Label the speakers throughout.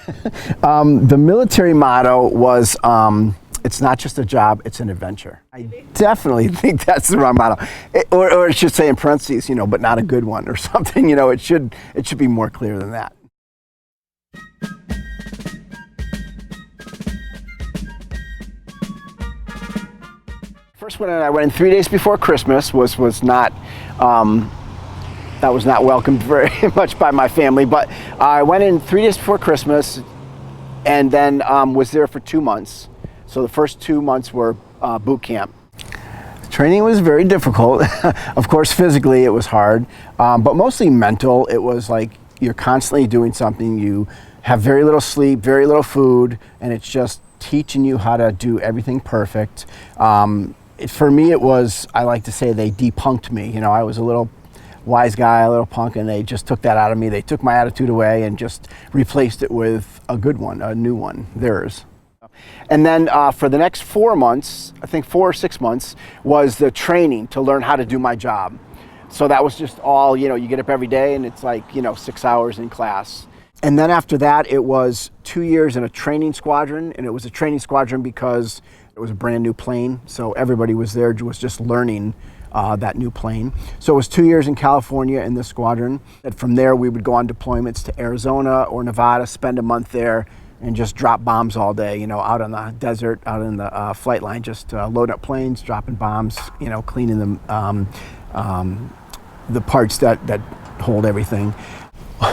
Speaker 1: The military motto was, it's not just a job, it's an adventure. I definitely think that's the wrong motto. Or it should say in parentheses, but not a good one or something. It should be more clear than that. First one I went in 3 days before Christmas was not, that was not welcomed very much by my family, but I went in 3 days before Christmas and then was there for 2 months. So the first 2 months were boot camp. The training was very difficult. Of course, physically it was hard, but mostly mental. It was like you're constantly doing something. You have very little sleep, very little food, and it's just teaching you how to do everything perfect. For me, it was, I like to say, they depunked me. I was a little wise guy, a little punk, and they just took that out of me. They took my attitude away and just replaced it with a good one, a new one, theirs. And then for the next 4 months, I think 4 or 6 months, was the training to learn how to do my job. So that was just all, you get up every day and it's like, 6 hours in class. And then after that, it was 2 years in a training squadron, and it was a training squadron because it was a brand new plane, so everybody was there, was just learning that new plane. So it was 2 years in California in this squadron. And from there, we would go on deployments to Arizona or Nevada, spend a month there, and just drop bombs all day, out on the desert, out in the flight line, just loading up planes, dropping bombs, cleaning the parts that hold everything.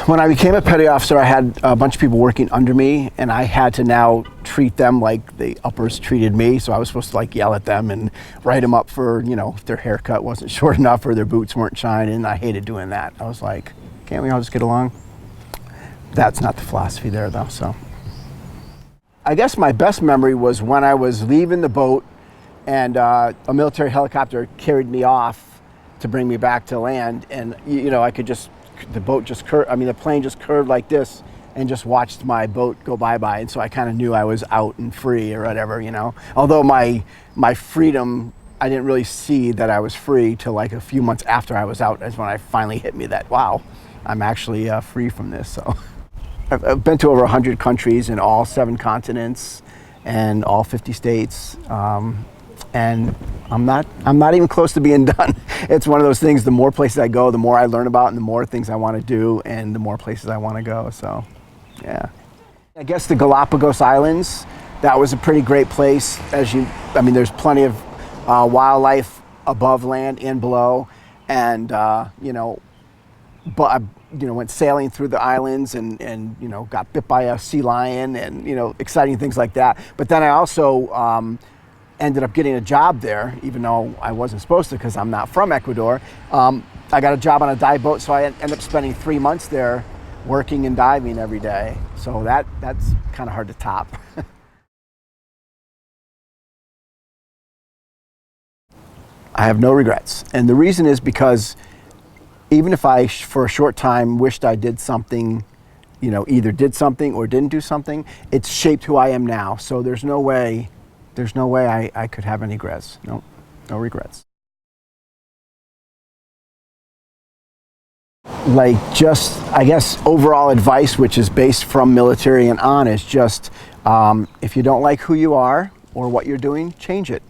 Speaker 1: When I became a petty officer, I had a bunch of people working under me, and I had to now treat them like the uppers treated me. So I was supposed to yell at them and write them up for, if their haircut wasn't short enough or their boots weren't shining. I hated doing that. I was like, can't we all just get along? That's not the philosophy there, though. So I guess my best memory was when I was leaving the boat and a military helicopter carried me off to bring me back to land, and I could just, the plane just curved like this and just watched my boat go bye-bye. And so I kind of knew I was out and free or whatever, Although my freedom, I didn't really see that I was free till like a few months after I was out. That's when I finally hit me that, wow, I'm actually free from this. So I've been to over 100 countries in all 7 continents and all 50 states. And I'm not even close to being done. It's one of those things, the more places I go, the more I learn about and the more things I want to do and the more places I want to go. So, yeah. I guess the Galapagos Islands, that was a pretty great place. There's plenty of wildlife above land and below. And, but I, went sailing through the islands and got bit by a sea lion and, exciting things like that. But then I also, ended up getting a job there, even though I wasn't supposed to because I'm not from Ecuador. I got a job on a dive boat, so I ended up spending 3 months there working and diving every day. So that's kind of hard to top. I have no regrets. And the reason is because even if I, for a short time, wished I did something, either did something or didn't do something, it's shaped who I am now. So there's no way I could have any regrets. No regrets. Just, I guess, overall advice, which is based from military and on, is just, if you don't like who you are or what you're doing, change it.